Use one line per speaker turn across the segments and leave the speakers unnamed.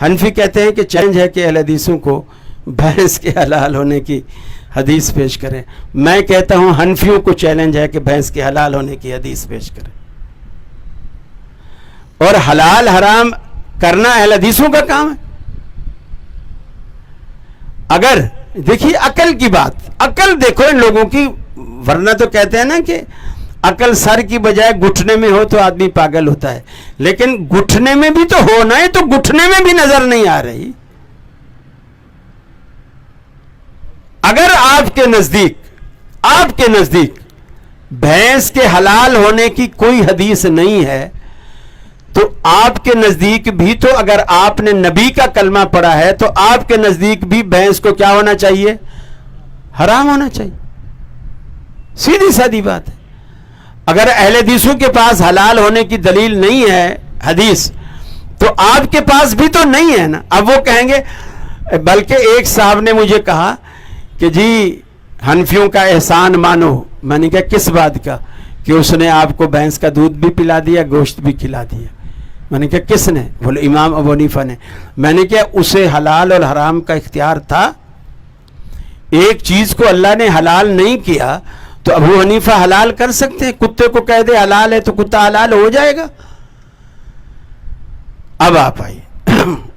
حنفی کہتے ہیں کہ چیلنج ہے کہ اہل حدیثوں کو بھینس کے حلال ہونے کی حدیث پیش کریں. میں کہتا ہوں حنفیوں کو چیلنج ہے کہ بھینس کے حلال ہونے کی حدیث پیش کریں. اور حلال حرام کرنا اہل حدیثوں کا کام ہے. اگر دیکھیے عقل کی بات، عقل دیکھو ان لوگوں کی، ورنہ تو کہتے ہیں نا کہ عقل سر کی بجائے گھٹنے میں ہو تو آدمی پاگل ہوتا ہے، لیکن گھٹنے میں بھی تو ہونا ہے، تو گھٹنے میں بھی نظر نہیں آ رہی. اگر آپ کے نزدیک بھینس کے حلال ہونے کی کوئی حدیث نہیں ہے تو آپ کے نزدیک بھی تو اگر آپ نے نبی کا کلمہ پڑھا ہے تو آپ کے نزدیک بھی بھینس کو کیا ہونا چاہیے؟ حرام ہونا چاہیے. سیدھی سادی بات ہے. اگر اہل حدیثوں کے پاس حلال ہونے کی دلیل نہیں ہے حدیث تو آپ کے پاس بھی تو نہیں ہے نا. اب وہ کہیں گے، بلکہ ایک صاحب نے مجھے کہا کہ جی حنفیوں کا احسان مانو. میں نے کہا کس بات کا؟ کہ اس نے آپ کو بھینس کا دودھ بھی پلا دیا، گوشت بھی کھلا دیا. میں نے کہا کس نے؟ بولے امام ابو حنیفہ نے. میں نے کہا اسے حلال اور حرام کا اختیار تھا. ایک چیز کو اللہ نے حلال نہیں کیا تو ابو حنیفہ حلال کر سکتے ہیں. کتے کو کہہ دے حلال ہے تو کتا حلال ہو جائے گا. اب آپ آئیے،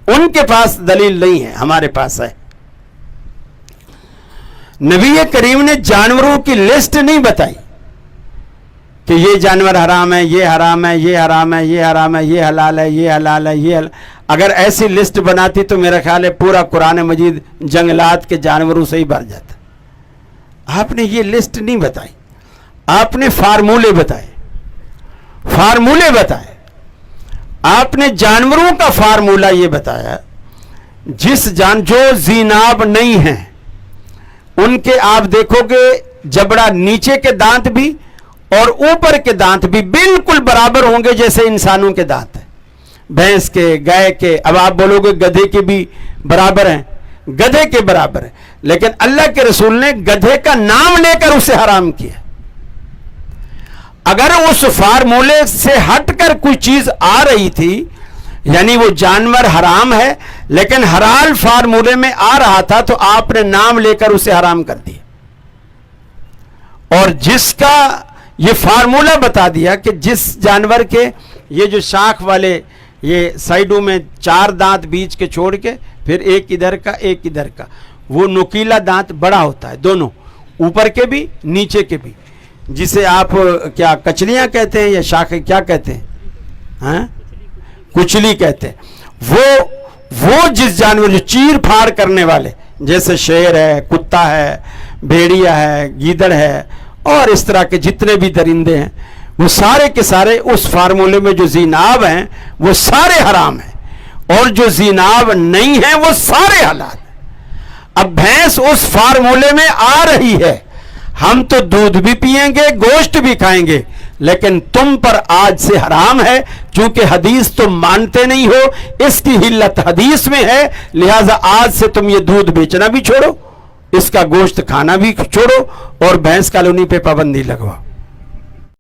ان کے پاس دلیل نہیں ہے، ہمارے پاس ہے. نبی کریم نے جانوروں کی لسٹ نہیں بتائی کہ یہ جانور حرام ہے، یہ حرام ہے، یہ حرام ہے، یہ حرام ہے، یہ حلال ہے، یہ حلال ہے، یہ حلال. اگر ایسی لسٹ بناتی تو میرا خیال ہے پورا قرآن مجید جنگلات کے جانوروں سے ہی بھر جاتا. آپ نے یہ لسٹ نہیں بتائی، آپ نے فارمولے بتائے. آپ نے جانوروں کا فارمولہ یہ بتایا، جو زیناب نہیں ہیں ان کے آپ دیکھو گے جبڑا نیچے کے دانت بھی اور اوپر کے دانت بھی بالکل برابر ہوں گے جیسے انسانوں کے دانت ہیں. بھینس کے، گائے کے، اب آپ بولو گے گدھے کے بھی برابر ہیں، گدھے کے برابر ہیں. لیکن اللہ کے رسول نے گدھے کا نام لے کر اسے حرام کیا. اگر اس فارمولے سے ہٹ کر کوئی چیز آ رہی تھی، یعنی وہ جانور حرام ہے لیکن حلال فارمولے میں آ رہا تھا، تو آپ نے نام لے کر اسے حرام کر دیا. اور جس کا یہ فارمولہ بتا دیا کہ جس جانور کے یہ جو شاخ والے یہ سائیڈوں میں 4 دانت بیچ کے چھوڑ کے پھر ایک ادھر کا ایک ادھر کا، وہ نکیلا دانت بڑا ہوتا ہے، دونوں اوپر کے بھی نیچے کے بھی، جسے آپ کیا کچلیاں کہتے ہیں یا شاخیں کیا کہتے ہیں؟ ہاں کچلی کہتے ہیں. وہ جس جانور جو چیر پھاڑ کرنے والے جیسے شیر ہے، کتا ہے، بھیڑیا ہے، گیدڑ ہے اور اس طرح کے جتنے بھی درندے ہیں، وہ سارے کے سارے اس فارمولے میں جو زیناب ہیں وہ سارے حرام ہیں، اور جو زیناب نہیں ہیں وہ سارے حلال ہیں. اب بھینس اس فارمولے میں آ رہی ہے، ہم تو دودھ بھی پئیں گے، گوشت بھی کھائیں گے، لیکن تم پر آج سے حرام ہے چونکہ حدیث تم مانتے نہیں ہو، اس کی حلت حدیث میں ہے، لہٰذا آج سے تم یہ دودھ بیچنا بھی چھوڑو، اس کا گوشت کھانا بھی چھوڑو اور بھینس کالونی پہ پابندی لگواؤ.